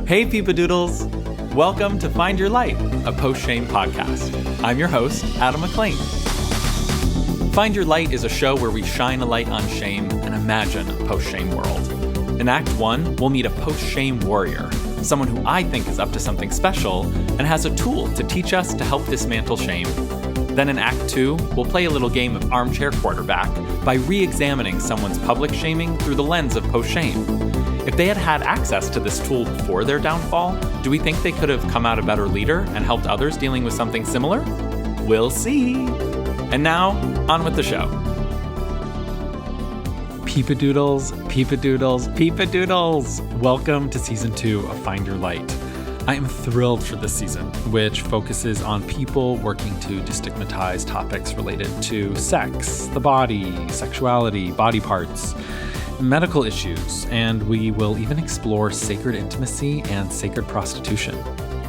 Hey, Peepadoodles! Welcome to Find Your Light, a post-shame podcast. I'm your host, Adam MacLean. Find Your Light is a show where we shine a light on shame and imagine a post-shame world. In Act 1, we'll meet a post-shame warrior, someone who I think is up to something special and has a tool to teach us to help dismantle shame. Then in Act 2, we'll play a little game of armchair quarterback by re-examining someone's public shaming through the lens of post-shame. If they had had access to this tool before their downfall, do we think they could have come out a better leader and helped others dealing with something similar? We'll see. And now, on with the show. Peepadoodles, Peepadoodles, Peepadoodles! Welcome to Season 2 of Find Your Light. I am thrilled for this season, which focuses on people working to destigmatize topics related to sex, the body, sexuality, body parts, medical issues, and we will even explore sacred intimacy and sacred prostitution.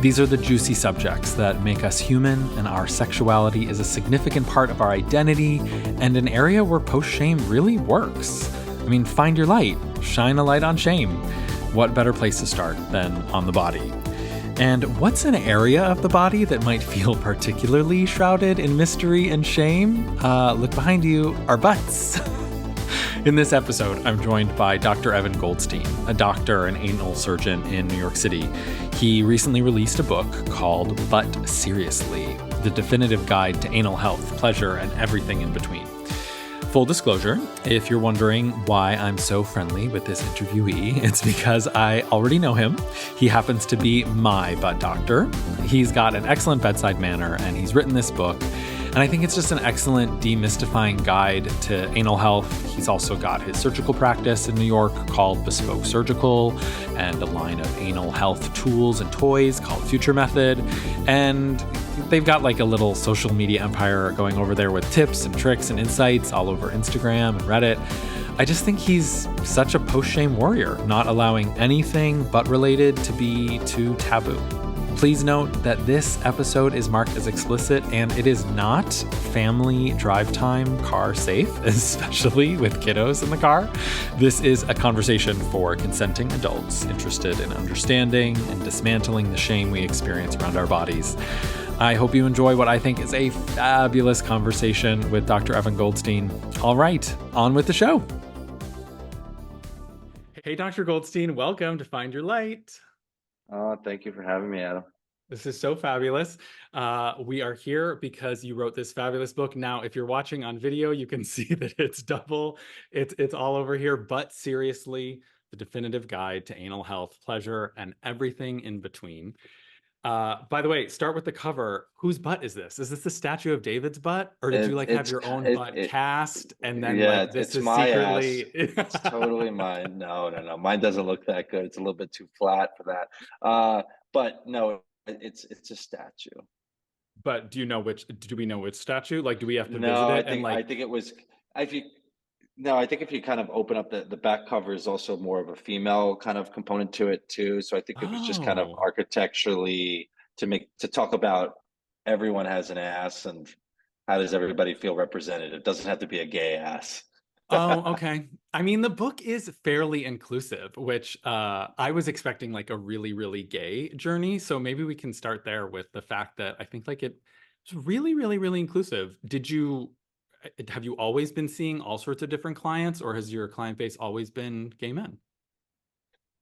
These are the juicy subjects that make us human, and our sexuality is a significant part of our identity and an area where post-shame really works. I mean, find your light, shine a light on shame. What better place to start than on the body? And what's an area of the body that might feel particularly shrouded in mystery and shame? Look behind you, our butts. In this episode, I'm joined by Dr. Evan Goldstein, a doctor and anal surgeon in New York City. He recently released a book called But Seriously, the definitive guide to anal health, pleasure, and everything in between. Full disclosure, if you're wondering why I'm so friendly with this interviewee, it's because I already know him. He happens to be my butt doctor. He's got an excellent bedside manner, and he's written this book. And I think it's just an excellent demystifying guide to anal health. He's also got his surgical practice in New York called Bespoke Surgical, and a line of anal health tools and toys called Future Method. And they've got like a little social media empire going over there with tips and tricks and insights all over Instagram and Reddit. I just think he's such a post-shame warrior, not allowing anything but related to be too taboo. Please note that this episode is marked as explicit, and it is not family drive time car safe, especially with kiddos in the car. This is a conversation for consenting adults interested in understanding and dismantling the shame we experience around our bodies. I hope you enjoy what I think is a fabulous conversation with Dr. Evan Goldstein. All right, on with the show. Hey, Dr. Goldstein, welcome to Find Your Light. Thank you for having me, Adam. This is so fabulous. We are here because you wrote this fabulous book. Now, if you're watching on video, you can see that it's double. It's all over here. But seriously, the definitive guide to anal health, pleasure, and everything in between. By the way, start with the cover. Whose butt is this? Is this the statue of David's butt? Or did you have your own butt cast and then this is my secretly... It's totally mine. No. Mine doesn't look that good. It's a little bit too flat for that. But no, it's a statue. But do we know which statue? Like, do we have to visit it? I think it was, I think if you kind of open up the back cover is also more of a female kind of component to it too. So I think it was just kind of architecturally to talk about everyone has an ass and how does everybody feel represented. It doesn't have to be a gay ass. Oh, okay. I mean, the book is fairly inclusive, which I was expecting like a really, really gay journey. So maybe we can start there with the fact that I think like it's really, really, really inclusive. Have you always been seeing all sorts of different clients, or has your client base always been gay men?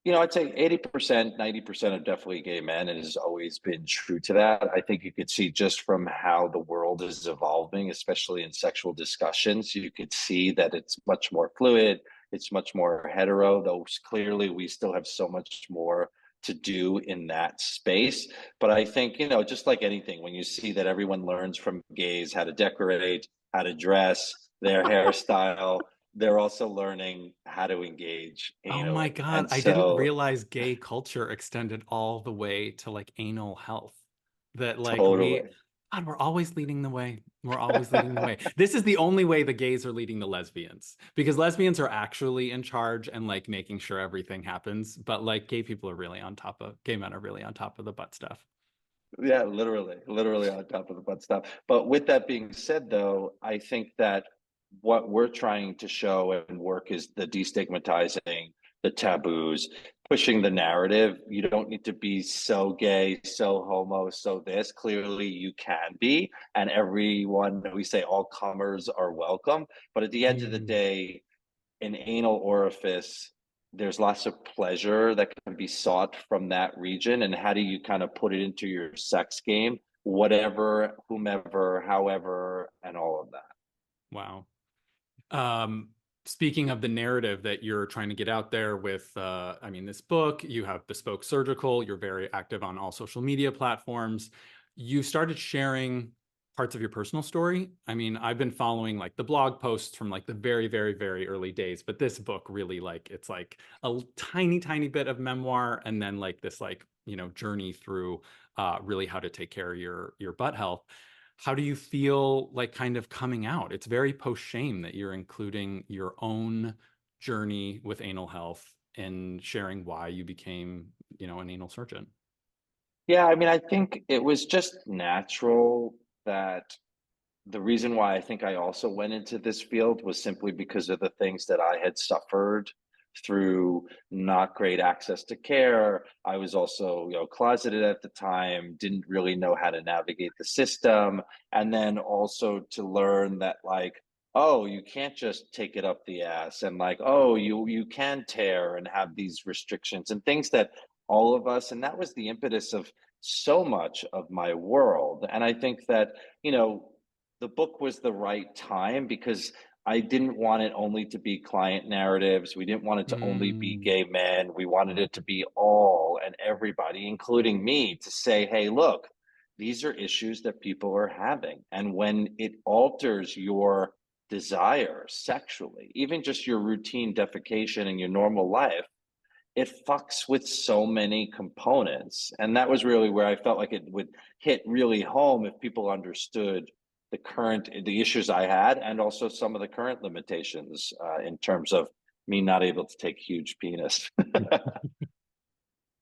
I'd say 80%, 90% are definitely gay men, and it has always been true to that. I think you could see just from how the world is evolving, especially in sexual discussions, you could see that it's much more fluid, it's much more hetero, though clearly we still have so much more to do in that space. But I think, just like anything, when you see that everyone learns from gays how to decorate, how to dress, their hairstyle, they're also learning how to engage anal. Oh my God. I didn't realize gay culture extended all the way to like anal health. That like totally. we're always leading the way. We're always leading the way. This is the only way the gays are leading the lesbians, because lesbians are actually in charge and like making sure everything happens. But like gay men are really on top of the butt stuff. Yeah, literally on top of the butt stuff. But with that being said, though, I think that what we're trying to show and work is the destigmatizing, the taboos, pushing the narrative. You don't need to be so gay, so homo, so this. Clearly, you can be, and everyone, we say all comers are welcome. But at the end of the Mm. day, an anal orifice, there's lots of pleasure that can be sought from that region. And how do you kind of put it into your sex game? Whatever, whomever, however, and all of that. Wow. Um, Speaking of the narrative that you're trying to get out there with, I mean, this book, you have Bespoke Surgical, you're very active on all social media platforms. You started sharing parts of your personal story. I mean, I've been following like the blog posts from like the very, very, very early days, but this book really like, it's like a tiny, tiny bit of memoir and then like this like, you know, journey through really how to take care of your butt health. How do you feel like kind of coming out? It's very post shame that you're including your own journey with anal health and sharing why you became, you know, an anal surgeon. Yeah, I mean, I think it was just natural that the reason why I think I also went into this field was simply because of the things that I had suffered through not great access to care. I was also, closeted at the time, didn't really know how to navigate the system. And then also to learn that like, oh, you can't just take it up the ass and like, oh, you can tear and have these restrictions and things that all of us, and that was the impetus of so much of my world. And I think that, you know, the book was the right time because I didn't want it only to be client narratives. We didn't want it to only be Mm, gay men. We wanted it to be all and everybody, including me, to say, hey, look, these are issues that people are having. And when it alters your desire sexually, even just your routine defecation in your normal life, it fucks with so many components. And that was really where I felt like it would hit really home if people understood the issues I had, and also some of the current limitations in terms of me not able to take huge penis.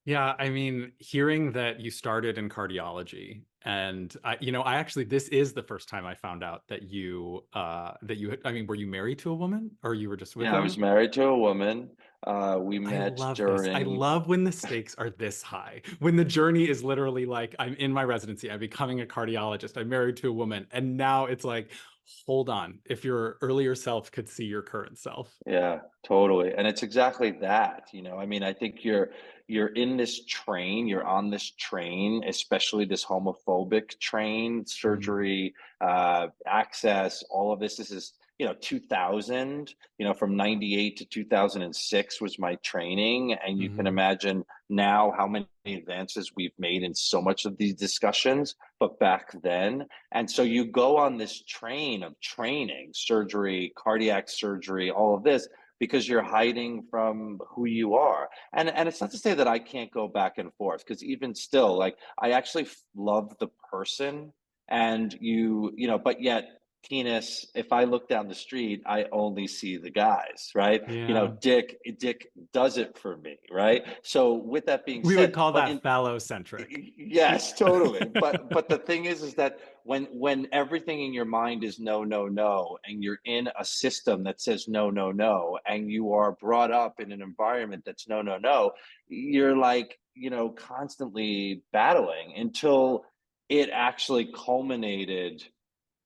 yeah, I mean, hearing that you started in cardiology and I, you know, I actually, this is the first time I found out that you, I mean, were you married to a woman or you were just with Yeah, I a was woman? married to a woman. We I met love this. I during, love when the stakes are this high. When the journey is literally like, I'm in my residency, I'm becoming a cardiologist, I'm married to a woman, and now it's like, hold on, if your earlier self could see your current self. yeah, totally. And it's exactly that, I mean, I think you're in this train, you're on this train, especially this homophobic train, Mm, surgery, access, all of this. This is, 2000, from 98 to 2006 was my training. And you can mhm. imagine now how many advances we've made in so much of these discussions, but back then. And so you go on this train of training, surgery, cardiac surgery, all of this, because you're hiding from who you are. And it's not to say that I can't go back and forth, because even still, like I actually love the person, and but yet penis, if I look down the street, I only see the guys, right? Yeah. Dick does it for me, right? So with that being We would said, call but that in phallocentric. yes, totally. But the thing is that when everything in your mind is no, no, no, and you're in a system that says no, no, no, and you are brought up in an environment that's no, no, no, you're like, constantly battling until it actually culminated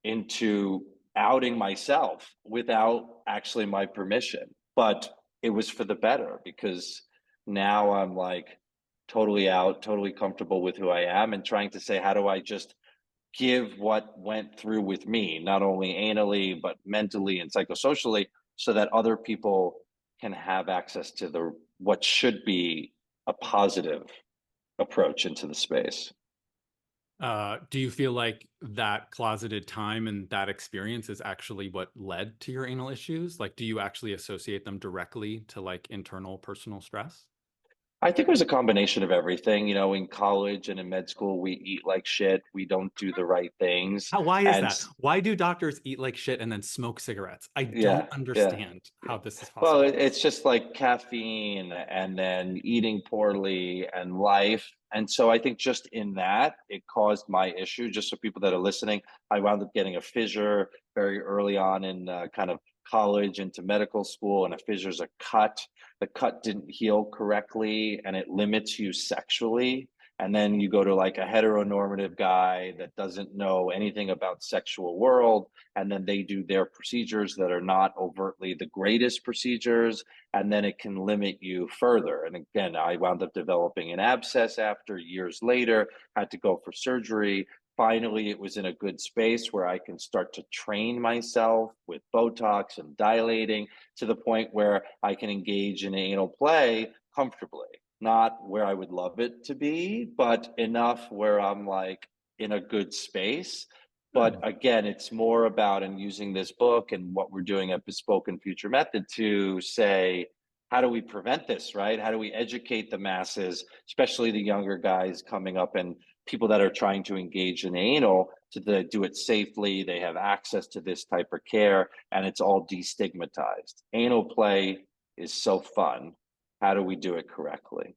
into outing myself without actually my permission. But it was for the better, because now I'm like totally out, totally comfortable with who I am, and trying to say, how do I just give what went through with me, not only anally, but mentally and psychosocially, so that other people can have access to the what should be a positive approach into the space. Do you feel like that closeted time and that experience is actually what led to your anal issues? Like, do you actually associate them directly to like internal personal stress? I think it was a combination of everything. In college and in med school, we eat like shit. We don't do the right things. Why is And that? Why do doctors eat like shit and then smoke cigarettes? I don't yeah, yeah. understand how this is Well, possible. it's just like caffeine and then eating poorly and life. And so I think just in that, it caused my issue. Just so people that are listening, I wound up getting a fissure very early on in kind of college into medical school, and if there's a cut, the cut didn't heal correctly and it limits you sexually. And then you go to like a heteronormative guy that doesn't know anything about sexual world, and then they do their procedures that are not overtly the greatest procedures, and then it can limit you further. And again, I wound up developing an abscess after years later, had to go for surgery. Finally, it was in a good space where I can start to train myself with Botox and dilating to the point where I can engage in anal play comfortably. Not where I would love it to be, but enough where I'm like in a good space. But Good. again, it's more about and using this book and what we're doing at Bespoke and Future Method to say, how do we prevent this, right? How do we educate the masses, especially the younger guys coming up and people that are trying to engage in anal to do it safely? They have access to this type of care and it's all destigmatized. Anal play is so fun. How do we do it correctly?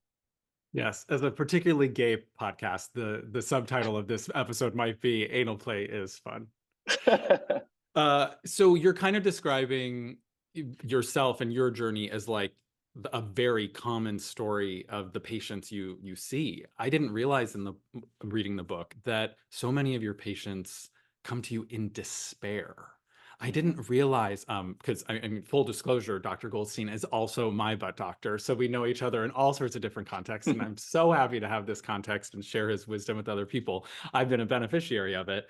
Yes, as a particularly gay podcast, the subtitle of this episode might be "Anal Play is Fun." So you're kind of describing yourself and your journey as like a very common story of the patients you see. I didn't realize in the reading the book that so many of your patients come to you in despair. I didn't realize, because I mean, full disclosure, Dr. Goldstein is also my butt doctor. So we know each other in all sorts of different contexts. And I'm so happy to have this context and share his wisdom with other people. I've been a beneficiary of it.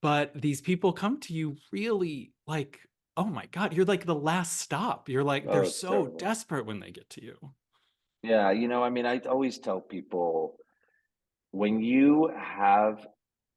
But these people come to you really like, oh my God, you're like the last stop. You're like, they're Oh, it's so terrible. desperate when they get to you. Yeah, I mean, I always tell people when you have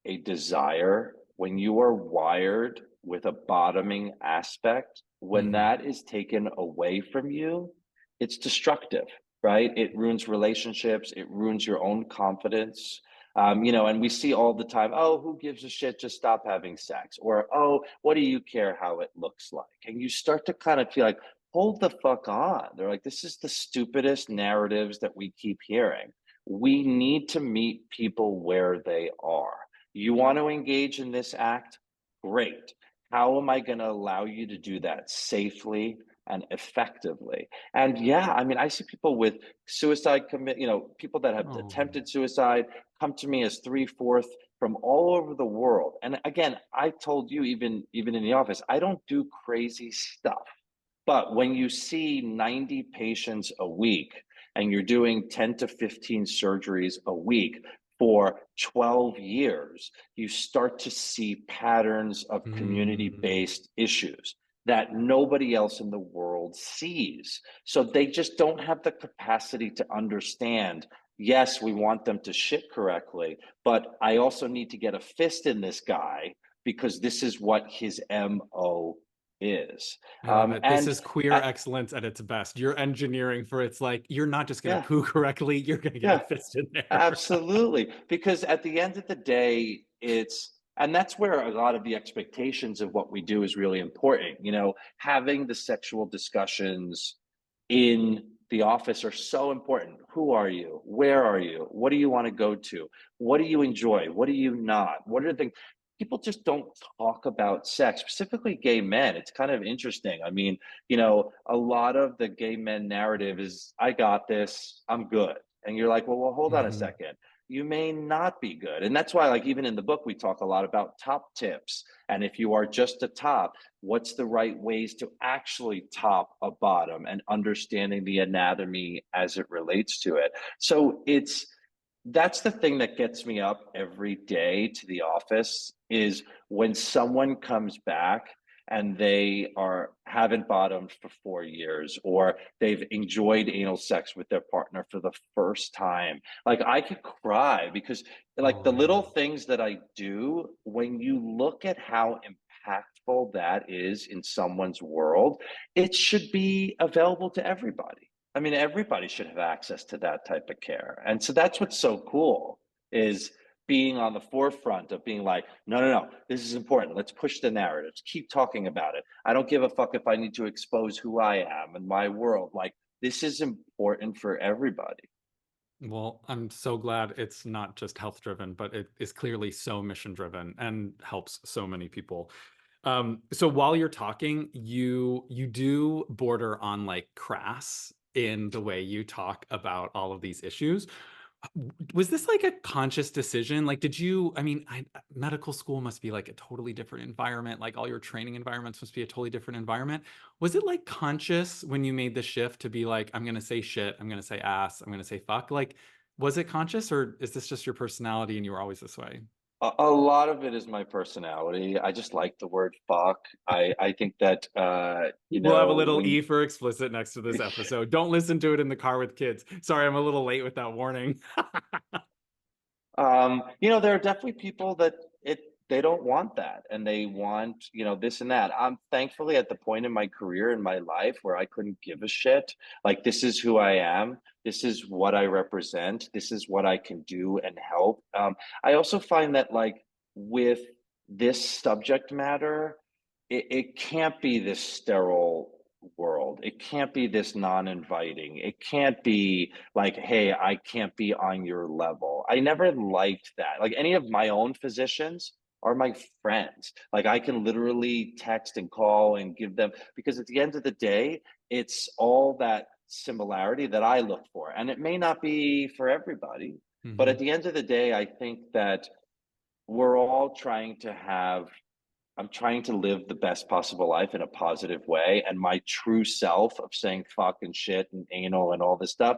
a desire, when you are wired with a bottoming aspect, when Hmm. that is taken away from you, it's destructive, right? It ruins relationships, it ruins your own confidence. And we see all the time, oh, who gives a shit? Just stop having sex. Or, oh, what do you care how it looks like? And you start to kind of feel like, hold the fuck on. They're like, this is the stupidest narratives that we keep hearing. We need to meet people where they are. You want to engage in this act? Great. How am I going to allow you to do that safely and effectively? And yeah, I mean, I see people with suicide commit, people that have Oh. attempted suicide come to me as three-fourth from all over the world. And again, I told you even in the office, I don't do crazy stuff. But when you see 90 patients a week and you're doing 10 to 15 surgeries a week for 12 years, you start to see patterns of community Mm. based issues that nobody else in the world sees. So they just don't have the capacity to understand. Yes, we want them to shit correctly, but I also need to get a fist in this guy because this is what his MO is. I love it. This And is queer I, excellence at its best. You're engineering for it's like, you're not just going to yeah, poo correctly, you're going to get a yeah, fist in there. absolutely. Because at the end of the day, and that's where a lot of the expectations of what we do is really important. Having the sexual discussions in the office are so important. Who are you? Where are you? What do you want to go to? What do you enjoy? What do you not? What are the things? People just don't talk about sex, specifically gay men. It's kind of interesting. I mean, a lot of the gay men narrative is, I got this, I'm good. And you're like, well, hold on a Hmm. second. You may not be good. And that's why, like, even in the book, we talk a lot about top tips. And if you are just a top, what's the right ways to actually top a bottom and understanding the anatomy as it relates to it. So that's the thing that gets me up every day to the office is when someone comes back and they haven't bottomed for 4 years or they've enjoyed anal sex with their partner for the first time. Like I could cry because like Oh, the little yeah. things that I do, when you look at how impactful that is in someone's world, it should be available to everybody. I mean, everybody should have access to that type of care. And so that's what's so cool is being on the forefront of being like, no, no, no, this is important. Let's push the narratives. Keep talking about it. I don't give a fuck if I need to expose who I am and my world. Like, this is important for everybody. Well, I'm so glad it's not just health driven, but it is clearly so mission driven and helps so many people. So while you're talking, you do border on like crass in the way you talk about all of these issues. Was this like a conscious decision? Like, did you, I mean, medical school must be like a totally different environment. Like all your training environments must be a totally different environment. Was it like conscious when you made the shift to be like, I'm going to say shit, I'm going to say ass, I'm going to say fuck? Like, was it conscious or is this just your personality and you were always this way? A lot of it is my personality. I just like the word fuck. I think that We'll have a little when E for explicit next to this episode. Don't listen to it in the car with kids. Sorry, I'm a little late with that warning. there are definitely people that they don't want that and they want, this and that. I'm thankfully at the point in my career in my life where I couldn't give a shit. Like this is who I am. This is what I represent. This is what I can do and help. I also find that like with this subject matter, it can't be this sterile world. It can't be this non-inviting. It can't be like, hey, I can't be on your level. I never liked that. Like any of my own physicians are my friends. Like I can literally text and call and give them, because at the end of the day, it's all that similarity that I look for. And it may not be for everybody, but at Mhm. the end of the day, I think that we're all trying to have I'm trying to live the best possible life in a positive way. And my true self of saying fuck and shit and anal and all this stuff,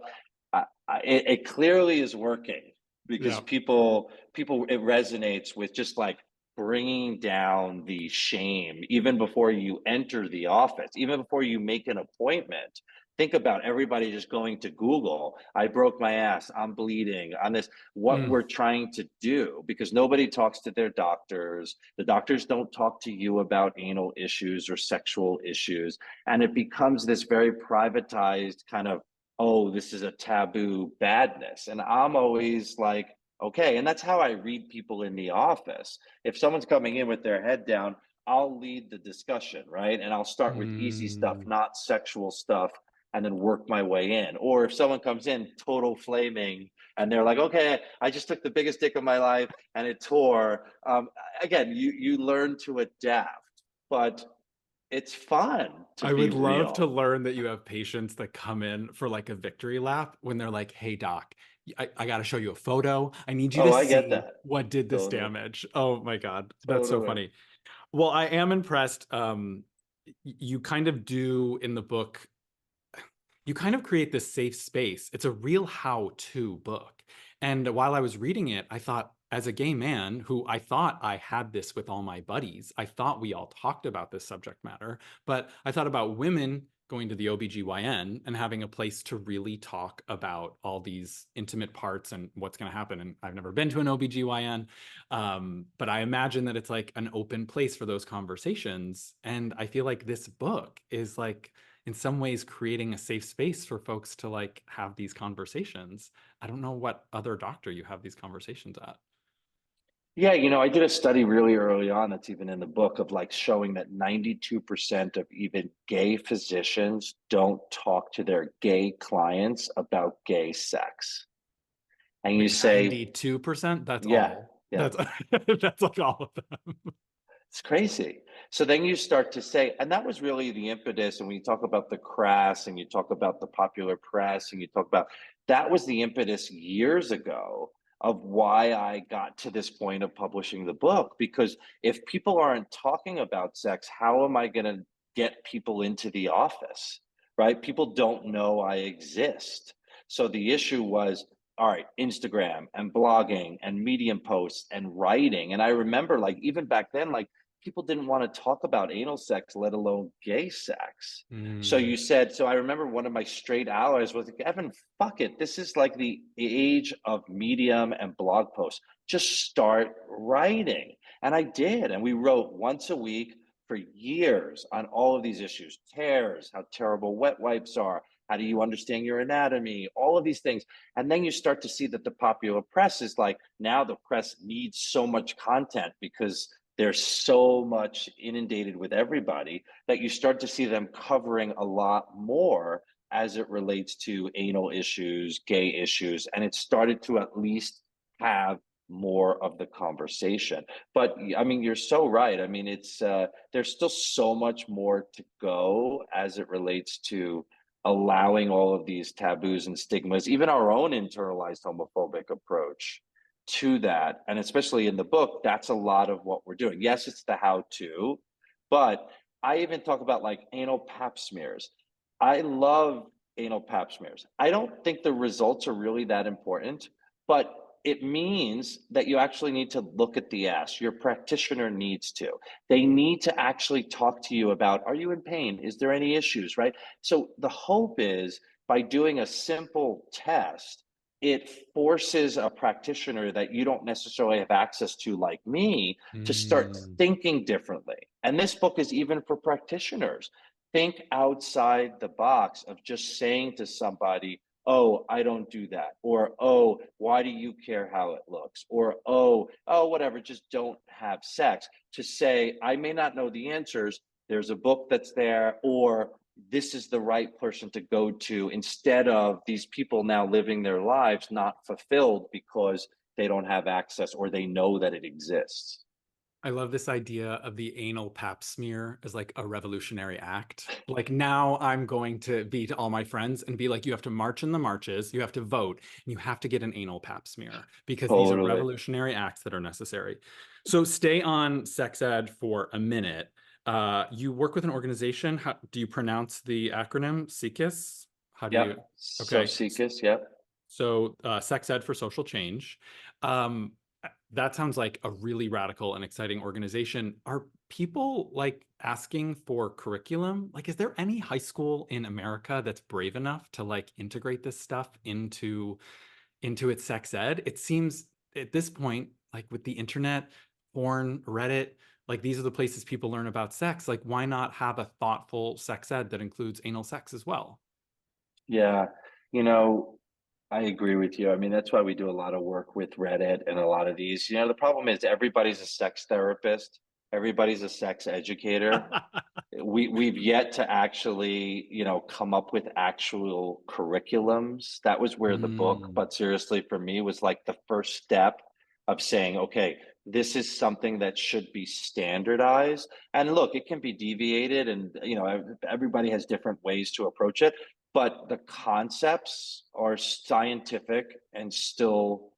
it clearly is working because Yeah. people, it resonates with just like bringing down the shame even before you enter the office, even before you make an appointment. Think about everybody just going to Google. I broke my ass. I'm bleeding on this. What Mm. we're trying to do, because nobody talks to their doctors. The doctors don't talk to you about anal issues or sexual issues. And it becomes this very privatized kind of, oh, this is a taboo badness. And I'm always like, okay. And that's how I read people in the office. If someone's coming in with their head down, I'll lead the discussion, right? And I'll start with easy stuff, Mm. not sexual stuff, and then work my way in. Or if someone comes in total flaming and they're like, okay, I just took the biggest dick of my life and it tore. Again, you learn to adapt, but it's fun to I be would love to real. learn that you have patients that come in for like a victory lap when they're like, hey, doc, I got to show you a photo. I need you Oh, to I get see that. what did this Totally. damage. Oh my God. That's so Totally. funny. Well, I am impressed. You kind of do in the book you kind of create this safe space. It's a real how-to book. And while I was reading it, I thought, as a gay man who I thought I had this with all my buddies, I thought we all talked about this subject matter, but I thought about women going to the OBGYN and having a place to really talk about all these intimate parts and what's going to happen. And I've never been to an OBGYN, but I imagine that it's like an open place for those conversations. And I feel like this book is like, in some ways creating a safe space for folks to like have these conversations. I don't know what other doctor you have these conversations at. Yeah, I did a study really early on that's even in the book of like showing that 92% of even gay physicians don't talk to their gay clients about gay sex. And you Wait, say, 92%? That's yeah, all. yeah, That's that's like all of them. it's crazy. So then you start to say, and that was really the impetus. And when you talk about the crass and you talk about the popular press and you talk about that was the impetus years ago of why I got to this point of publishing the book. Because if people aren't talking about sex, how am I going to get people into the office? Right? People don't know I exist. So the issue was, all right, Instagram and blogging and Medium posts and writing. And I remember like even back then, like people didn't want to talk about anal sex, let alone gay sex. So Mm. you said, so I remember one of my straight allies was like, Evan, fuck it. This is like the age of Medium and blog posts. Just start writing. And I did. And we wrote once a week for years on all of these issues: tears, how terrible wet wipes are, how do you understand your anatomy, all of these things. And then you start to see that the popular press is like, now the press needs so much content because they're so much inundated with everybody that you start to see them covering a lot more as it relates to anal issues, gay issues, and it started to at least have more of the conversation. But I mean, you're so right. I mean, it's there's still so much more to go as it relates to allowing all of these taboos and stigmas, even our own internalized homophobic approach to that. And especially in the book, that's a lot of what we're doing. Yes, it's the how to, but I even talk about like anal pap smears. I love anal pap smears. I don't think the results are really that important, but it means that you actually need to look at the ass. Your practitioner needs to. They need to actually talk to you about, are you in pain? Is there any issues, right? So the hope is by doing a simple test, it forces a practitioner that you don't necessarily have access to, like me, to start Mm. thinking differently. And this book is even for practitioners. Think outside the box of just saying to somebody, oh, I don't do that, or oh, why do you care how it looks, or oh, whatever, just don't have sex. To say, I may not know the answers, there's a book that's there, or this is the right person to go to, instead of these people now living their lives not fulfilled because they don't have access or they know that it exists. I love this idea of the anal pap smear as like a revolutionary act. Like now I'm going to be to all my friends and be like, you have to march in the marches, you have to vote, and you have to get an anal pap smear because these are Totally. revolutionary acts that are necessary. So stay on sex ed for a minute. You work with an organization. How do you pronounce the acronym? SIECUS? How do you? Yep. So Okay. Seekus, yep. So, Sex Ed for Social Change. Um, that sounds like a really radical and exciting organization. Are people like asking for curriculum? Like, is there any high school in America that's brave enough to like integrate this stuff into its sex ed? It seems at this point, like with the internet, porn, Reddit, like these are the places people learn about sex. Like, why not have a thoughtful sex ed that includes anal sex as well? Yeah. You know, I agree with you. I mean, that's why we do a lot of work with Reddit and a lot of these. You know, the problem is everybody's a sex therapist, everybody's a sex educator. We've yet to actually, come up with actual curriculums. That was where the book, Mm. but seriously for me, was like the first step of saying, okay, this is something that should be standardized. And look, it can be deviated and, everybody has different ways to approach it, but the concepts are scientific and still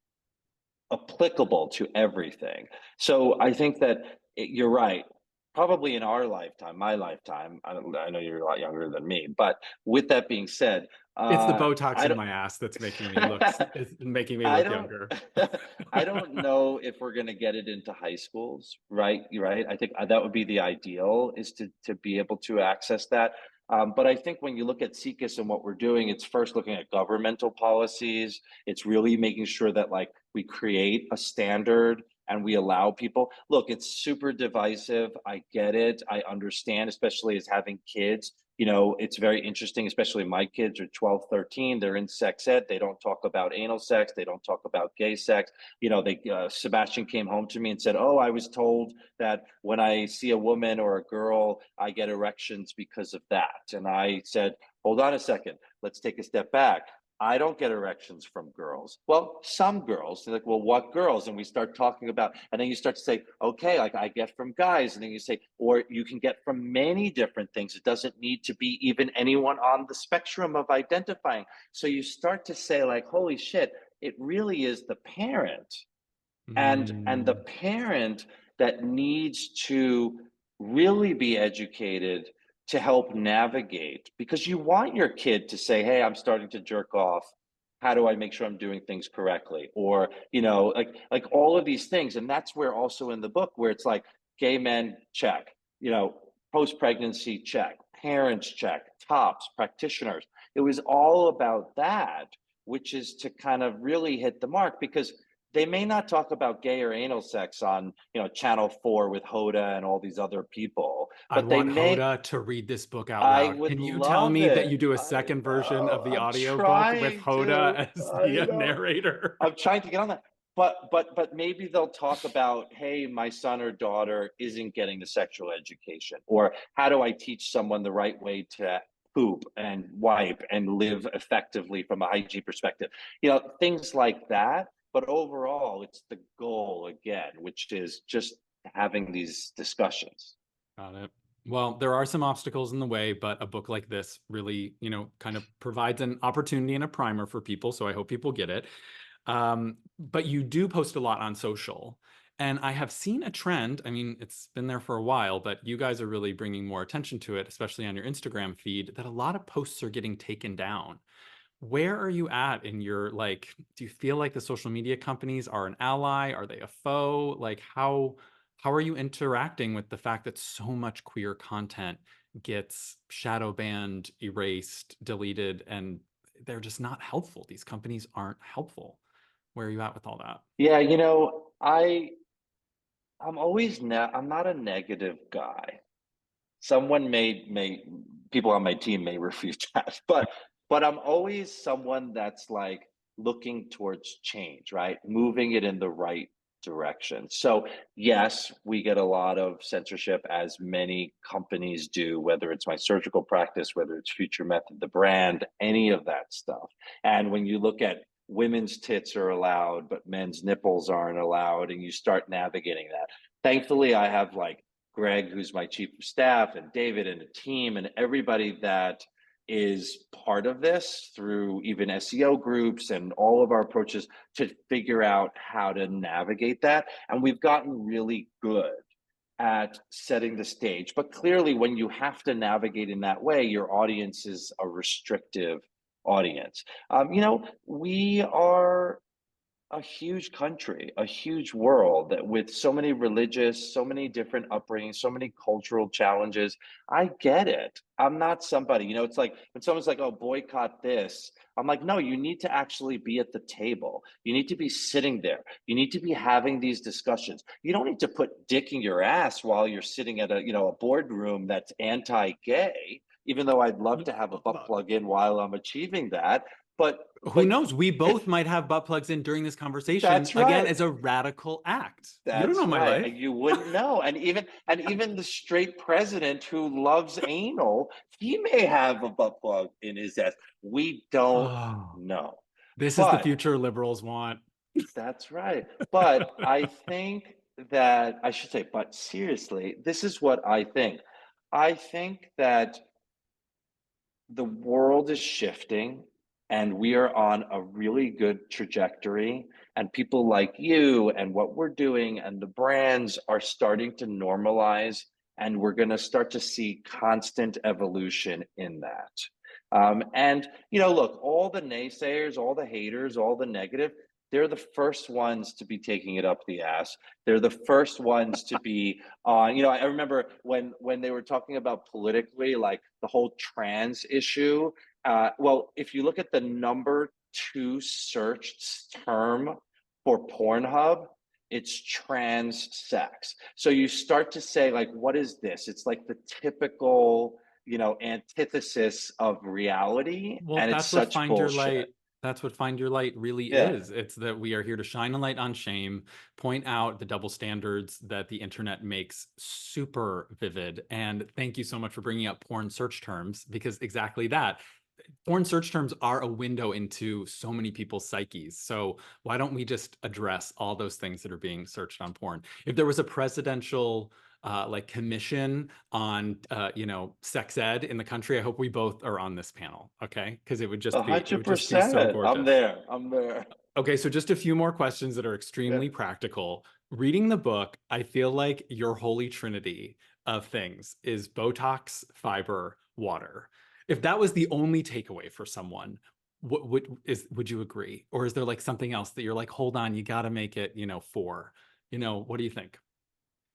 applicable to everything. So I think that you're right. Probably in our lifetime, my lifetime, I know you're a lot younger than me, but with that being said, It's the Botox I in don't, my ass that's making me look it's making me I look don't, younger. I don't know if we're going to get it into high schools, right? You're right. I think that would be the ideal, is to be able to access that. But I think when you look at CCUS and what we're doing, it's first looking at governmental policies. It's really making sure that like we create a standard and we allow people. Look, it's super divisive. I get it. I understand, especially as having kids. It's very interesting, especially my kids are 12, 13. They're in sex ed. They don't talk about anal sex. They don't talk about gay sex. Sebastian came home to me and said, oh, I was told that when I see a woman or a girl, I get erections because of that. And I said, hold on a second. Let's take a step back. I don't get erections from girls. Well, some girls. They're like, well, what girls? And we start talking about, and then you start to say, okay, like I get from guys. And then you say, or you can get from many different things. It doesn't need to be even anyone on the spectrum of identifying. So you start to say, like, holy shit, it really is the parent and the Mm. parent that needs to really be educated to help navigate, because you want your kid to say, hey, I'm starting to jerk off, how do I make sure I'm doing things correctly, or like all of these things. And that's where also in the book where it's like gay men check, post pregnancy check, parents check, tops, practitioners. It was all about that, which is to kind of really hit the mark, because they may not talk about gay or anal sex on, Channel 4 with Hoda and all these other people, I but they want may. Hoda to read this book out I loud. would Can you tell love me that it. you do a I second version of know. the I'm audiobook with trying to. Hoda as I the know. narrator? I'm trying to get on that. But maybe they'll talk about, hey, my son or daughter isn't getting the sexual education, or how do I teach someone the right way to poop and wipe and live effectively from a hygiene perspective, things like that. But overall, it's the goal again, which is just having these discussions. Got it. Well, there are some obstacles in the way, but a book like this really, kind of provides an opportunity and a primer for people. So I hope people get it. But you do post a lot on social. And I have seen a trend. I mean, it's been there for a while, but you guys are really bringing more attention to it, especially on your Instagram feed, that a lot of posts are getting taken down. Where are you at in your, like, do you feel like the social media companies are an ally? Are they a foe? Like, how are you interacting with the fact that so much queer content gets shadow banned, erased, deleted, and they're just not helpful? These companies aren't helpful. Where are you at with all that? Yeah, I'm not a negative guy. Someone may people on my team may refute that, but I'm always someone that's like looking towards change, right? Moving it in the right direction. So yes, we get a lot of censorship, as many companies do, whether it's my surgical practice, whether it's Future Method, the brand, any of that stuff. And when you look at women's tits are allowed, but men's nipples aren't allowed, and you start navigating that. Thankfully, I have like Greg, who's my chief of staff, and David and a team and everybody that is part of this through even SEO groups and all of our approaches to figure out how to navigate that. And we've gotten really good at setting the stage. But clearly, when you have to navigate in that way, your audience is a restrictive audience. We are a huge country, a huge world that with so many religious, so many different upbringings, so many cultural challenges. I get it. I'm not somebody, it's like when someone's like, oh, boycott this. I'm like, no, you need to actually be at the table. You need to be sitting there. You need to be having these discussions. You don't need to put dick in your ass while you're sitting at a boardroom that's anti-gay, even though I'd love to have a butt plug in while I'm achieving that. But Who knows? We both might have butt plugs in during this conversation, that's again, right. as a radical act. You don't know That's my right. life. And you wouldn't know. And even the straight president who loves anal, he may have a butt plug in his ass. We don't Oh, know. this is the But future liberals want. that's right. But I think that I should say, but seriously, this is what I think. I think that the world is shifting and we are on a really good trajectory, and people like you and what we're doing and the brands are starting to normalize, and we're going to start to see constant evolution in that. And look, all the naysayers, all the haters, all the negative, they're the first ones to be taking it up the ass. They're the first ones to be on. I remember when they were talking about politically, like the whole trans issue. Well, if you look at the number two searched term for Pornhub, it's trans sex. So you start to say, like, what is this? It's like the typical, antithesis of reality, Well, and it's that's what such Find Your bullshit. Light. That's what Find Your Light really Yeah. is. It's that we are here to shine a light on shame, point out the double standards that the internet makes super vivid. And thank you so much for bringing up porn search terms, because exactly that. Porn search terms are a window into so many people's psyches. So why don't we just address all those things that are being searched on porn? If there was a presidential like commission on sex ed in the country, I hope we both are on this panel, okay? Because A it hundred would just be so percent. I'm gorgeous. there. I'm there. Okay, so just a few more questions that are Yeah. extremely practical. Reading the book, I feel like your holy trinity of things is Botox, fiber, water. If that was the only takeaway for someone, would you agree? Or is there like something else that you're like, hold on, you got to make it, four? What do you think?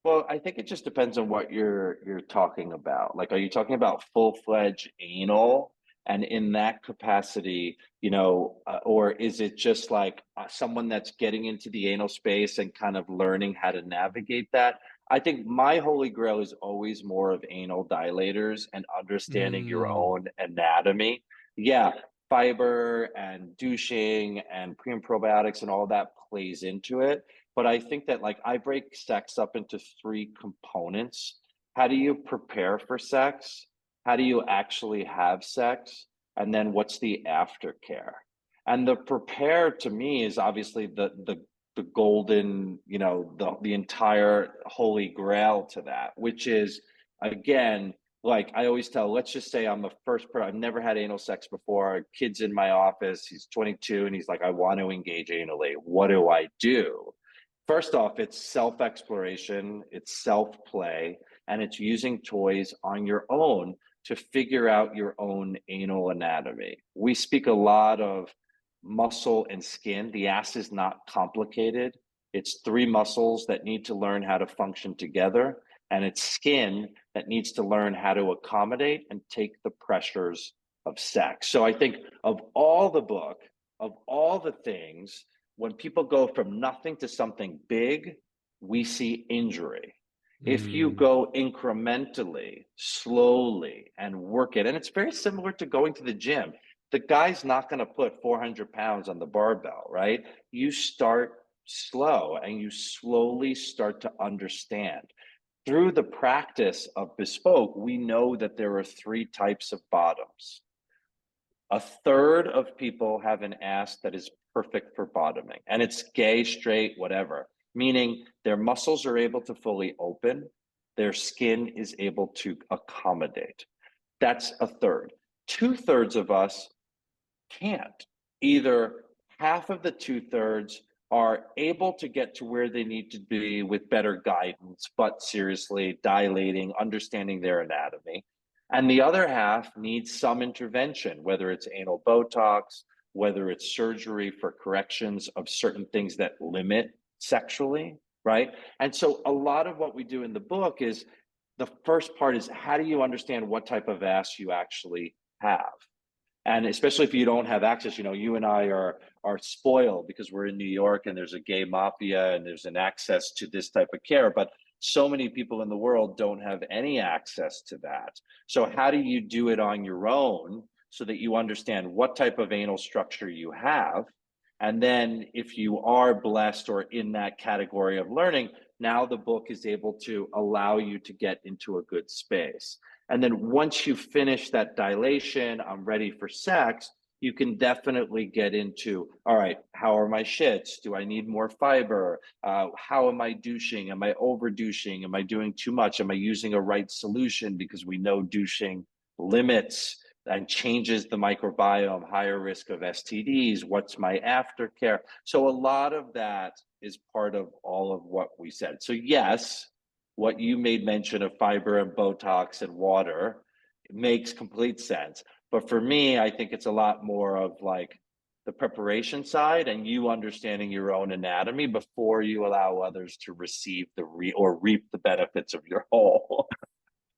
Well, I think it just depends on what you're talking about. Like, are you talking about full-fledged anal? And in that capacity, or is it just like someone that's getting into the anal space and kind of learning how to navigate that? I think my holy grail is always more of anal dilators and understanding your Mm. own anatomy. Yeah, fiber and douching and pre and probiotics and all that plays into it. But I think that, like, I break sex up into three components. How do you prepare for sex? How do you actually have sex? And then what's the aftercare? And the prepare to me is obviously the golden, the entire holy grail to that, which is again, like I always tell, let's just say I'm the first person, I've never had anal sex before. A kid's in my office, he's 22, and he's like, I want to engage anally. What do I do? First off, it's self exploration, it's self play, and it's using toys on your own to figure out your own anal anatomy. We speak a lot of muscle and skin. The ass is not complicated. It's three muscles that need to learn how to function together, and it's skin that needs to learn how to accommodate and take the pressures of sex. So I think of all the book, of all the things, when people go from nothing to something big, we see injury. If you Mm. go incrementally, slowly, and work it, and it's very similar to going to the gym. The guy's not going to put 400 pounds on the barbell, right? You start slow and you slowly start to understand. Through the practice of Bespoke, we know that there are three types of bottoms. A third of people have an ass that is perfect for bottoming, and it's gay, straight, whatever, meaning their muscles are able to fully open, their skin is able to accommodate. That's a third. Two-thirds of us can't. Either half of the two-thirds are able to get to where they need to be with better guidance, but seriously dilating, understanding their anatomy. And the other half needs some intervention, whether it's anal Botox, whether it's surgery for corrections of certain things that limit sexually, right? And so a lot of what we do in the book is the first part is how do you understand what type of ass you actually have? And especially if you don't have access, you and I are spoiled because we're in New York and there's a gay mafia and there's an access to this type of care. But so many people in the world don't have any access to that. So how do you do it on your own so that you understand what type of anal structure you have? And then if you are blessed or in that category of learning, now the book is able to allow you to get into a good space. And then once you finish that dilation, I'm ready for sex, you can definitely get into, all right, how are my shits? Do I need more fiber? How am I douching? Am I over douching? Am I doing too much? Am I using a right solution? Because we know douching limits and changes the microbiome, higher risk of STDs. What's my aftercare? So a lot of that is part of all of what we said. So yes, what you made mention of fiber and Botox and water makes complete sense. But for me, I think it's a lot more of like the preparation side and you understanding your own anatomy before you allow others to receive or reap the benefits of your whole.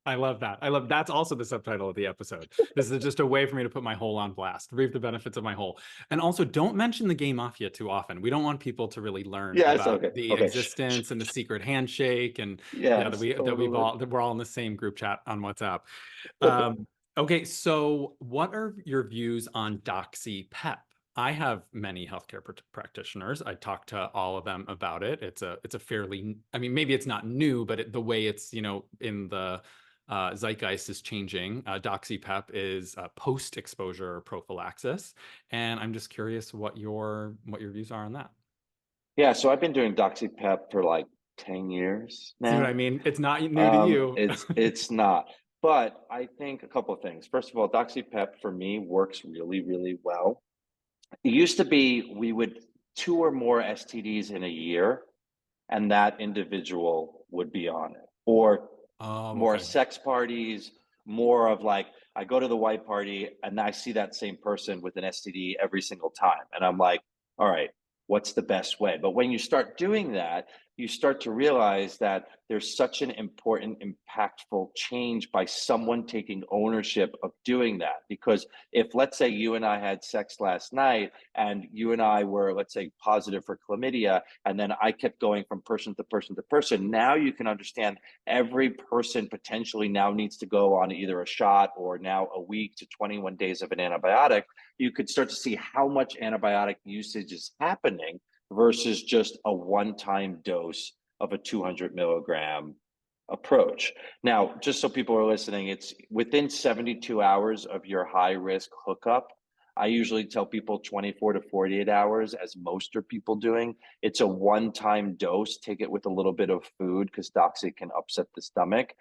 I love that. That's also the subtitle of the episode. This is just a way for me to put my whole on blast, reap the benefits of my whole. And also don't mention the gay mafia too often. We don't want people to really learn Yes, about okay. the Okay. existence and the secret handshake and Yes, totally. that we're all in the same group chat on WhatsApp. Okay, so what are your views on Doxy Pep? I have many healthcare practitioners. I talk to all of them about it. It's a fairly, I mean, maybe it's not new, but the way it's, in the zeitgeist is changing. Doxy-Pep is post-exposure prophylaxis, and I'm just curious what your views are on that. Yeah, so I've been doing DoxyPep for like 10 years See what I now. mean? It's not new to you. It's not. But I think a couple of things. First of all, DoxyPep for me works really, really well. It used to be we would two or more STDs in a year, and that individual would be on it. Or Oh, more okay. sex parties, more of like I go to the white party and I see that same person with an STD every single time. And I'm like, all right, what's the best way? But when you start doing that, you start to realize that there's such an important, impactful change by someone taking ownership of doing that. Because if, let's say, you and I had sex last night and you and I were, let's say, positive for chlamydia, and then I kept going from person to person to person, now you can understand every person potentially now needs to go on either a shot or now a week to 21 days of an antibiotic. You could start to see how much antibiotic usage is happening versus just a one-time dose of a 200 milligram approach. Now, just so people are listening, it's within 72 hours of your high risk hookup. I usually tell people 24 to 48 hours, as most are people doing. It's a one-time dose. Take it with a little bit of food because Doxy can upset the stomach.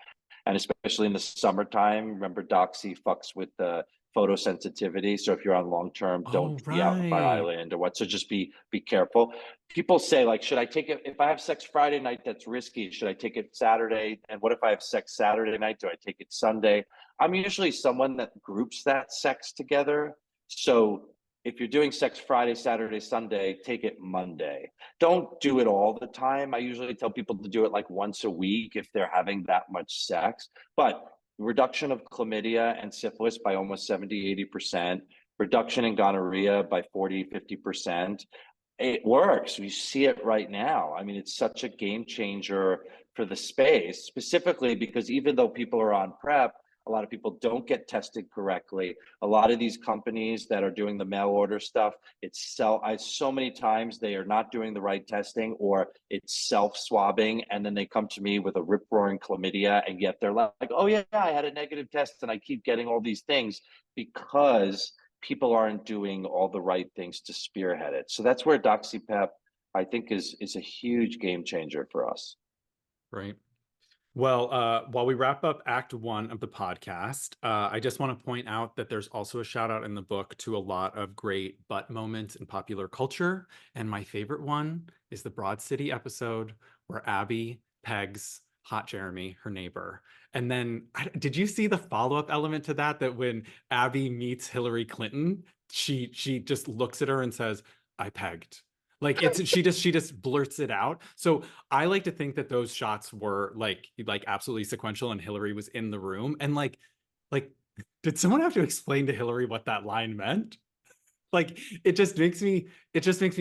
And especially in the summertime, remember Doxy fucks with the photosensitivity. So if you're on long term, don't Oh, be out in Fire right. Island or what. So just be careful. People say, like, should I take it if I have sex Friday night? That's risky. Should I take it Saturday? And what if I have sex Saturday night? Do I take it Sunday? I'm usually someone that groups that sex together. So if you're doing sex Friday, Saturday, Sunday, take it Monday. Don't do it all the time. I usually tell people to do it like once a week if they're having that much sex. But reduction of chlamydia and syphilis by almost 70, 80%, reduction in gonorrhea by 40, 50%. It works. We see it right now. I mean, it's such a game changer for the space, specifically because even though people are on PrEP, a lot of people don't get tested correctly. A lot of these companies that are doing the mail order stuff, so many times they are not doing the right testing or it's self swabbing. And then they come to me with a rip roaring chlamydia. And yet they're like, oh, yeah, I had a negative test and I keep getting all these things because people aren't doing all the right things to spearhead it. So that's where DoxyPep, I think, is a huge game changer for us. Right. Well, while we wrap up Act One of the podcast, I just want to point out that there's also a shout out in the book to a lot of great butt moments in popular culture. And my favorite one is the Broad City episode where Abby pegs Hot Jeremy, her neighbor. And then, did you see the follow-up element to that? That when Abby meets Hillary Clinton, she just looks at her and says, "I pegged." Like she just blurts it out. So I like to think that those shots were like absolutely sequential and Hillary was in the room. And like did someone have to explain to Hillary what that line meant? Like it just makes me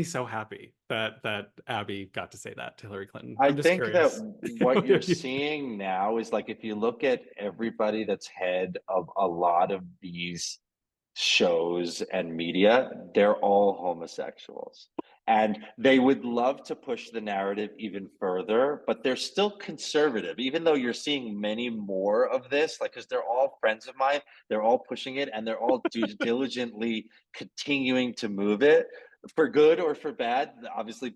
so happy that Abby got to say that to Hillary Clinton. I I'm just think that curious. what you're seeing now is like if you look at everybody that's head of a lot of these shows and media, they're all homosexuals. And they would love to push the narrative even further, but they're still conservative, even though you're seeing many more of this, like, because they're all friends of mine, they're all pushing it and they're all diligently continuing to move it for good or for bad. Obviously,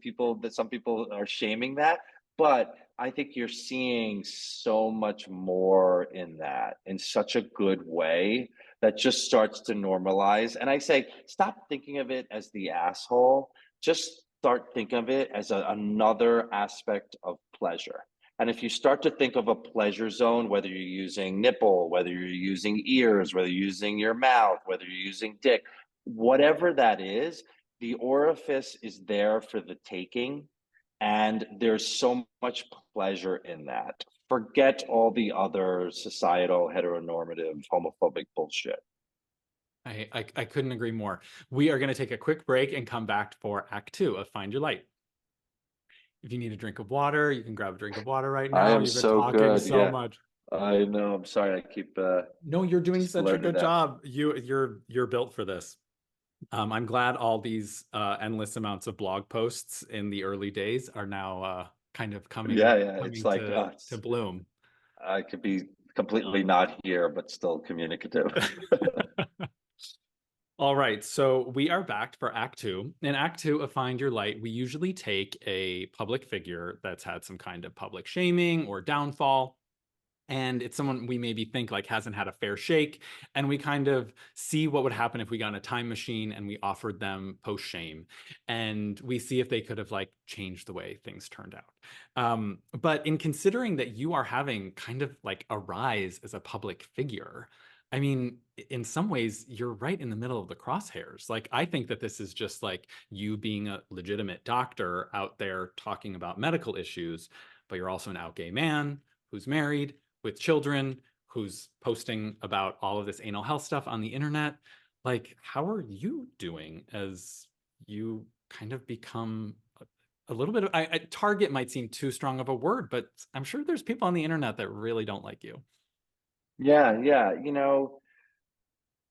some people are shaming that, but I think you're seeing so much more in that in such a good way that just starts to normalize. And I say, stop thinking of it as the asshole. Just start thinking of it as another aspect of pleasure. And if you start to think of a pleasure zone, whether you're using nipple, whether you're using ears, whether you're using your mouth, whether you're using dick, whatever that is, the orifice is there for the taking. And there's so much pleasure in that. Forget all the other societal, heteronormative, homophobic bullshit. I couldn't agree more. We are going to take a quick break and come back for Act Two of Find Your Light. If you need a drink of water, you can grab a drink of water right I now. am You've been so talking good. so Yeah, much. I know. I'm sorry. I keep No, you're doing just such a blurting good it out. job. You're built for this. I'm glad all these endless amounts of blog posts in the early days are now kind of Yeah, yeah. It's coming like to bloom. I could be completely not here, but still communicative. All right, so we are back for Act Two. In Act Two of Find Your Light, we usually take a public figure that's had some kind of public shaming or downfall, and it's someone we maybe think like hasn't had a fair shake, and we kind of see what would happen if we got in a time machine and we offered them post shame, and we see if they could have like changed the way things turned out. But in considering that you are having kind of like a rise as a public figure, I mean, in some ways, you're right in the middle of the crosshairs. Like, I think that this is just like you being a legitimate doctor out there talking about medical issues, but you're also an out gay man who's married with children, who's posting about all of this anal health stuff on the internet. Like, how are you doing as you kind of become a little bit of target might seem too strong of a word, but I'm sure there's people on the internet that really don't like you. Yeah, yeah.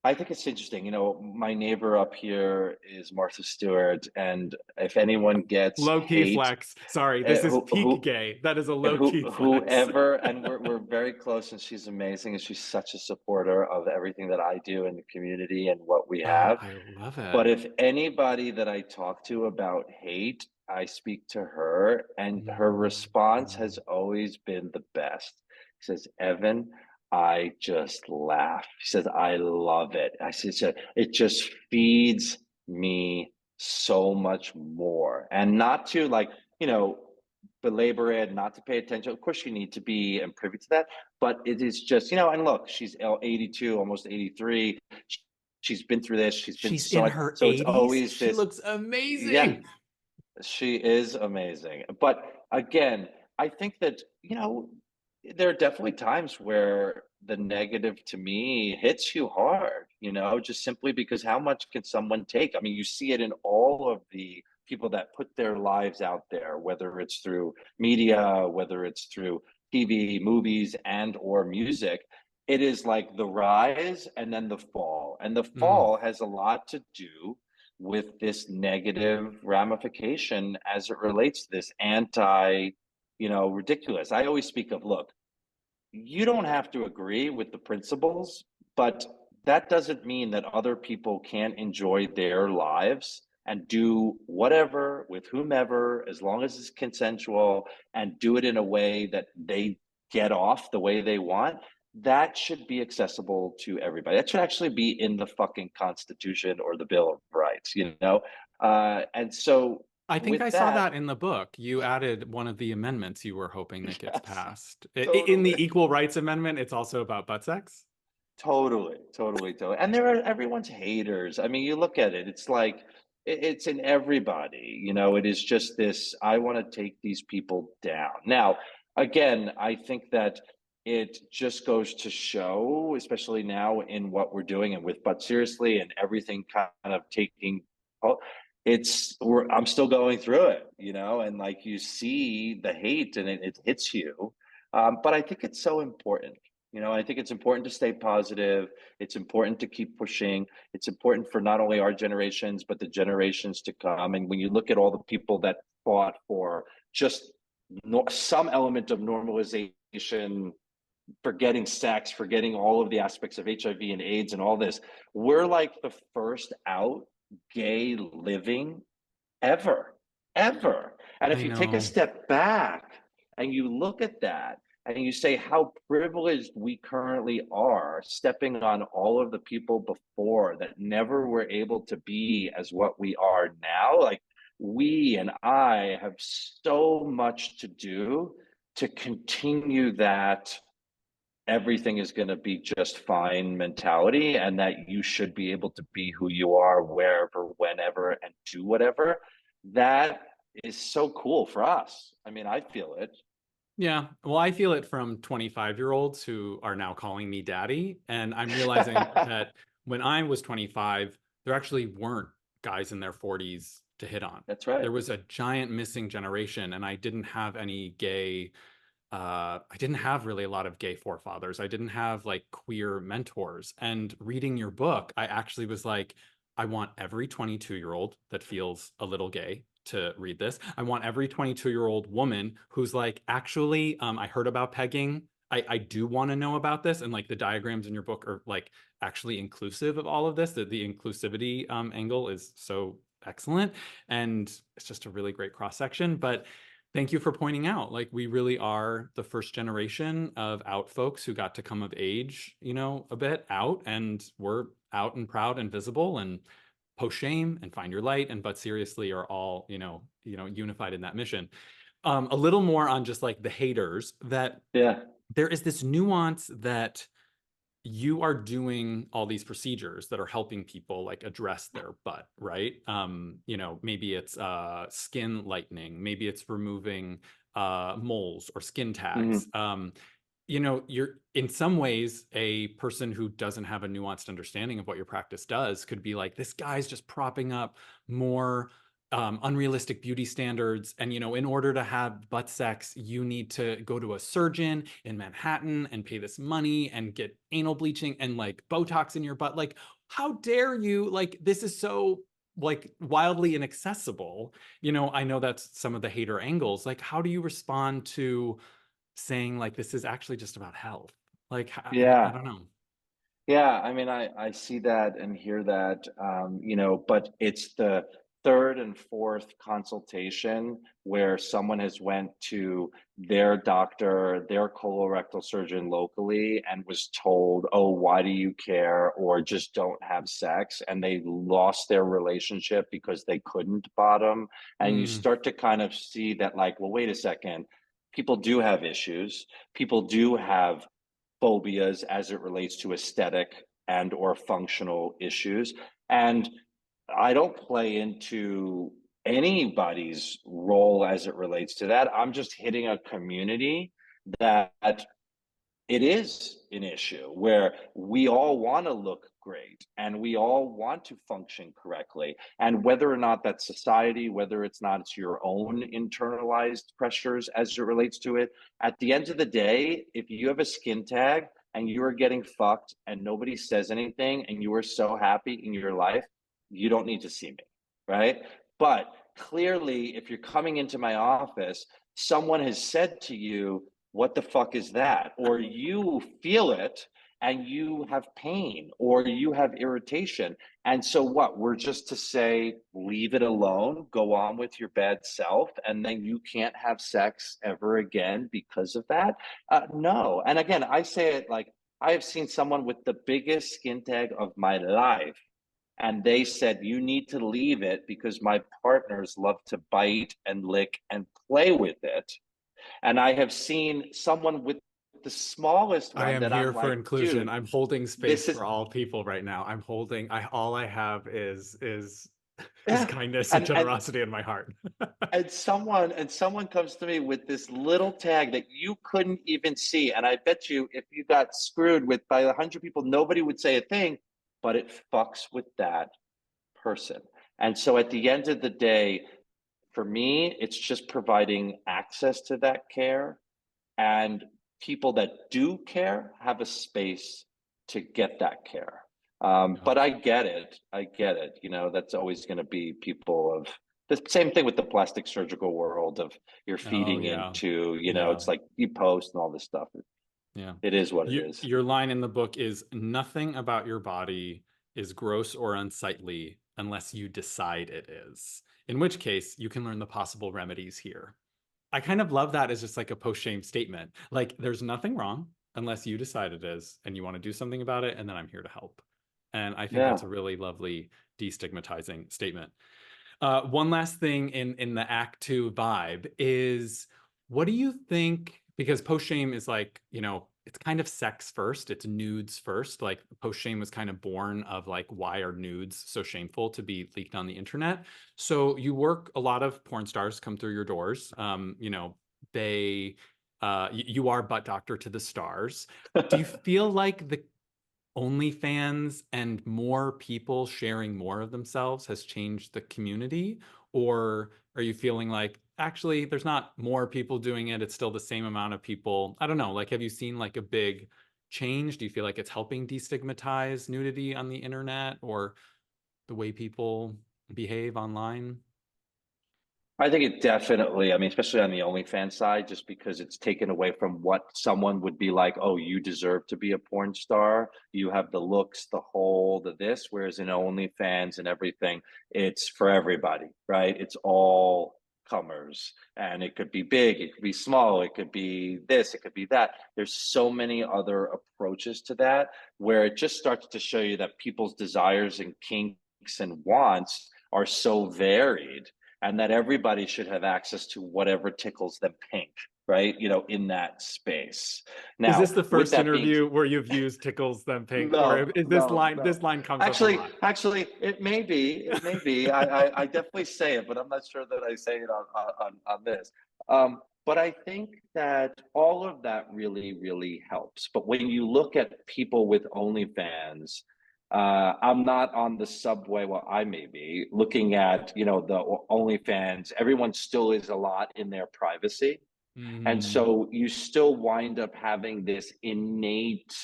I think it's interesting. You know, my neighbor up here is Martha Stewart, and if anyone gets Low key hate, flex. Sorry, this is who peak gay. That is a low key flex. whoever, and we're very close, and she's amazing, and she's such a supporter of everything that I do in the community and what we Oh, have. I love it. But if anybody that I talk to about hate, I speak to her, and her response Mm. has always been the best. She says, Evan, I just laugh. She says, I love it. I said, it just feeds me so much more. And not to like, you know, belabor it, not to pay attention. Of course, you need to be and privy to that, but it is just, you know, and look, she's 82, almost 83. She's been through this. She's been She's in so, her so it's 80s. always She this, looks yeah, amazing. she is amazing. But again, I think that, you know, there are definitely times where the negative to me hits you hard, you know, just simply because how much can someone take? I mean, you see it in all of the people that put their lives out there, whether it's through media, whether it's through TV, movies, and or music. It is like the rise and then the fall. And the Mm, fall has a lot to do with this negative ramification as it relates to this anti, you know, ridiculous. I always speak of, look, you don't have to agree with the principles, but that doesn't mean that other people can't enjoy their lives and do whatever with whomever, as long as it's consensual, and do it in a way that they get off the way they want. That should be accessible to everybody. That should actually be in the fucking Constitution or the Bill of Rights, you know? And so I think I with saw that, that in the book. You added one of the amendments you were hoping that gets yes, passed. In totally. the Equal Rights Amendment, it's also about butt sex. Totally, totally, totally. And there are everyone's haters. I mean, you look at it, it's like it's in everybody, you know, it is just this, I want to take these people down. Now, again, I think that it just goes to show, especially now in what we're doing and with But Seriously and everything kind of taking, oh, I'm still going through it, you know, and like you see the hate and it hits you. But I think it's so important. You know, I think it's important to stay positive. It's important to keep pushing. It's important for not only our generations, but the generations to come. And when you look at all the people that fought for just some element of normalization, forgetting sex, forgetting all of the aspects of HIV and AIDS and all this, we're like the first out gay living ever, ever. And if I you take a know. step back and you look at that and you say how privileged we currently are, stepping on all of the people before that never were able to be as what we are now, like we and I have so much to do to continue that everything is going to be just fine mentality and that you should be able to be who you are wherever, whenever, and do whatever. That is so cool for us. I mean, I feel it. Yeah. Well, I feel it from 25-year-olds who are now calling me daddy. And I'm realizing that when I was 25, there actually weren't guys in their 40s to hit on. That's right. There was a giant missing generation, and I didn't have any gay I didn't have really a lot of gay forefathers. I didn't have like queer mentors. And reading your book, I actually was like, I want every 22-year-old that feels a little gay to read this. I want every 22-year-old woman who's like, actually, I heard about pegging. I do want to know about this. And like the diagrams in your book are like actually inclusive of all of this. That the inclusivity angle is so excellent. And it's just a really great cross section. But thank you for pointing out, like, we really are the first generation of out folks who got to come of age, you know, a bit out, and we're out and proud and visible, and Post Shame and Find Your Light and But Seriously are all, unified in that mission. A little more on just like the haters, that Yeah. there is this nuance that you are doing all these procedures that are helping people like address their butt, right? Maybe it's skin lightening, maybe it's removing moles or skin tags. Mhm. You're in some ways, a person who doesn't have a nuanced understanding of what your practice does could be like, this guy's just propping up more unrealistic beauty standards. And, in order to have butt sex, you need to go to a surgeon in Manhattan and pay this money and get anal bleaching and like Botox in your butt. Like, how dare you? Like, this is so like wildly inaccessible. I know that's some of the hater angles. Like, how do you respond to saying like this is actually just about health? Like, I Yeah. don't know. Yeah, I mean, I see that and hear that, but it's the third and fourth consultation where someone has went to their doctor, their colorectal surgeon locally, and was told, "Oh, why do you care?" or "Just don't have sex," and they lost their relationship because they couldn't bottom. And you Mm, start to kind of see that, like, well, wait a second, people do have issues. People do have phobias as it relates to aesthetic and or functional issues, and I don't play into anybody's role as it relates to that. I'm just hitting a community that it is an issue where we all want to look great and we all want to function correctly. And whether or not that's society, whether it's not, it's your own internalized pressures as it relates to it. At the end of the day, if you have a skin tag and you are getting fucked and nobody says anything and you are so happy in your life, you don't need to see me. Right. But clearly, if you're coming into my office, someone has said to you, what the fuck is that? Or you feel it and you have pain or you have irritation. And so what? We're just to say, leave it alone, go on with your bad self, and then you can't have sex ever again because of that? No. And again, I say it like I have seen someone with the biggest skin tag of my life. And they said, you need to leave it because my partners love to bite and lick and play with it. And I have seen someone with the smallest I one am that here I'm for like, inclusion. dude, I'm holding this space is for all people right now. I'm holding. I all I have is yeah. kindness and And generosity in my heart. someone comes to me with this little tag that you couldn't even see. And I bet you if you got screwed with by 100 people, nobody would say a thing, but it fucks with that person. And so at the end of the day, for me, it's just providing access to that care, and people that do care have a space to get that care. Yeah. But I get it. I get it. That's always going to be people of the same thing with the plastic surgical world of you're Oh feeding yeah. into, Yeah. it's like you post and all this stuff. Yeah. It is what it is. Your line in the book is nothing about your body is gross or unsightly unless you decide it is. In which case, you can learn the possible remedies here. I kind of love that as just like a post-shame statement. Like there's nothing wrong unless you decide it is and you want to do something about it, and then I'm here to help. And I think that's Yeah. a really lovely destigmatizing statement. One last thing in the Act Two vibe is, what do you think? Because post shame is like, it's kind of sex first, it's nudes first. Like post shame was kind of born of like, why are nudes so shameful to be leaked on the internet? So you work, a lot of porn stars come through your doors. They you are butt doctor to the stars. Do you feel like the OnlyFans and more people sharing more of themselves has changed the community? Or are you feeling like actually there's not more people doing it, it's still the same amount of people? I don't know. Like, have you seen like a big change? Do you feel like it's helping destigmatize nudity on the internet or the way people behave online? I think it definitely, I mean, especially on the OnlyFans side, just because it's taken away from what someone would be like, oh, you deserve to be a porn star. You have the looks, the whole, the this, whereas in OnlyFans and everything, it's for everybody, right? It's all comers. And it could be big, it could be small, it could be this, it could be that. There's so many other approaches to that where it just starts to show you that people's desires and kinks and wants are so varied, and that everybody should have access to whatever tickles them pink, right? In that space. Is Now, this the with first that being, interview where you've used tickles then pink, or no, is this no, line no. comes up a Actually, lot? actually, it may be. It may be. I definitely say it, but I'm not sure that I say it on this. But I think that all of that really, really helps. But when you look at people with OnlyFans, I'm not on the subway. Well, I may be looking at the OnlyFans. Everyone still is a lot in their privacy, and Mm, so you still wind up having this innate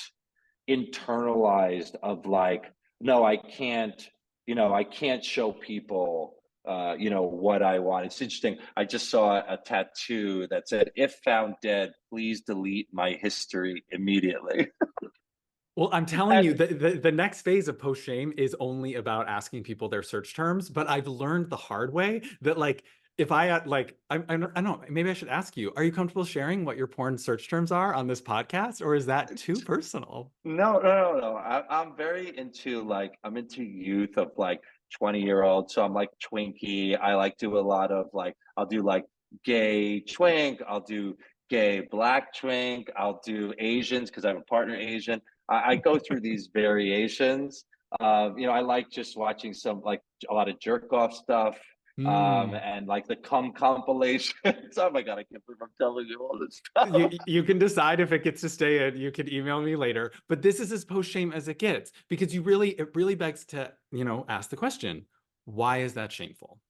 internalized of like, no, I can't, I can't show people, what I want. It's interesting. I just saw a tattoo that said, "If found dead, please delete my history immediately." Well, I'm telling you, And the next phase of post shame is only about asking people their search terms. But I've learned the hard way that like if I like I don't know, maybe I should ask you, are you comfortable sharing what your porn search terms are on this podcast, or is that too personal? no, no, no, no. I'm very into like I'm into youth of like 20-year-old. So I'm like Twinkie. I like do a lot of like I'll do like gay twink. I'll do gay black twink. I'll do Asians because I have a partner Asian. I go through these variations. I like just watching some like a lot of jerk off stuff. Hmm. And like the cum compilations. Oh my god, I can't believe I'm telling you all this You stuff. you can decide if it gets to stay in. You can email me later. But this is as post shame as it gets because it really begs to, ask the question, why is that shameful?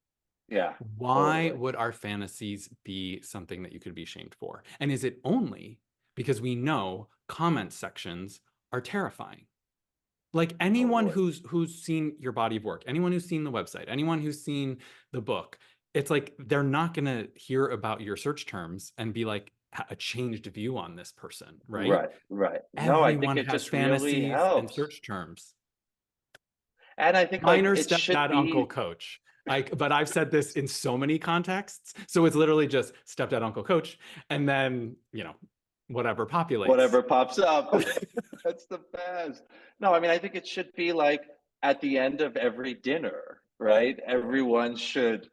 Yeah, Why totally. would our fantasies be something that you could be shamed for? And is it only because we know comment sections are terrifying? Like anyone Totally. who's seen your body of work, anyone who's seen the website, anyone who's seen the book, it's like they're not going to hear about your search terms and be like a changed view on this person, right? Right, right. No, I think Everyone it has just really fantasies and helps. search terms. And I think like Minor it should stepdad, uncle, be coach. But I've said this in so many contexts. So it's literally just stepdad, uncle, coach, and then, whatever populates. whatever pops up. That's the best. No, I mean, I think it should be like at the end of every dinner, right? Everyone should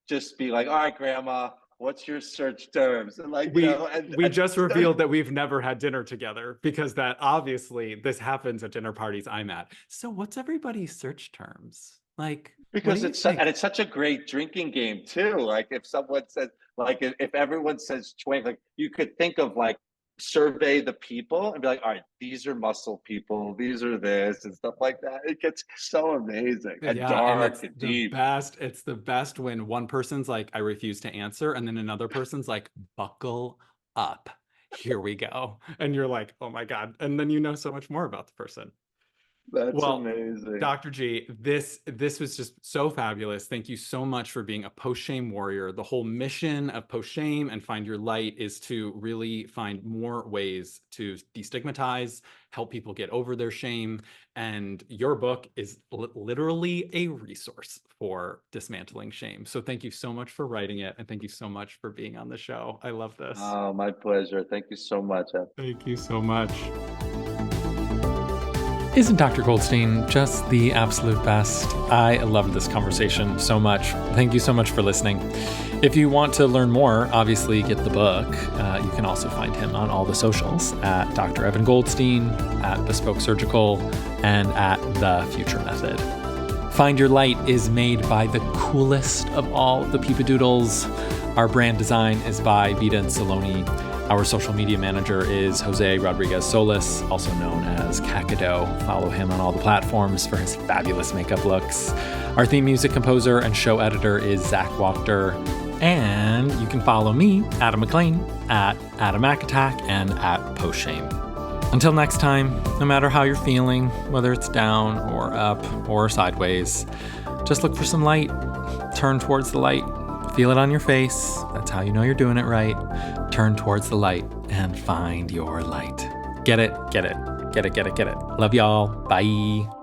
just be like, all right, grandma, what's your search terms? And like, We just revealed that we've never had dinner together because that obviously this happens at dinner parties I'm at. So what's everybody's search terms? Like, what do because you and think? it's such a great drinking game too. Like if someone says, like if everyone says twink, like you could think of like survey the people and be like, all right, these are muscle people, these are this and stuff like that. It gets so amazing and Yeah, and dark it's and the deep. best. It's the best when one person's like, I refuse to answer, and then another person's like, buckle up. Here we go. And you're like, oh my God. And then you know so much more about the person. That's Well, amazing. Dr. G, this was just so fabulous. Thank you so much for being a post-shame warrior. The whole mission of post-shame and Find Your Light is to really find more ways to destigmatize, help people get over their shame. And your book is literally a resource for dismantling shame. So thank you so much for writing it. And thank you so much for being on the show. I love this. Oh, my pleasure. Thank you so much. Thank you so much. Isn't Dr. Goldstein just the absolute best? I loved this conversation so much. Thank you so much for listening. If you want to learn more, obviously get the book. You can also find him on all the socials at Dr. Evan Goldstein, at Bespoke Surgical, and at The Future Method. Find Your Light is made by the coolest of all the Peepadoodles. Our brand design is by Vida and Saloni. Our social media manager is Jose Rodriguez Solis, also known as Kakado. Follow him on all the platforms for his fabulous makeup looks. Our theme music composer and show editor is Zach Wachter. And you can follow me, Adam MacLean, at AdamMacAttack and at PostShame. Until next time, no matter how you're feeling, whether it's down or up or sideways, just look for some light. Turn towards the light. Feel it on your face. That's how you know you're doing it right. Turn towards the light and find your light. Get it, get it, get it, get it, get it. Love y'all. Bye.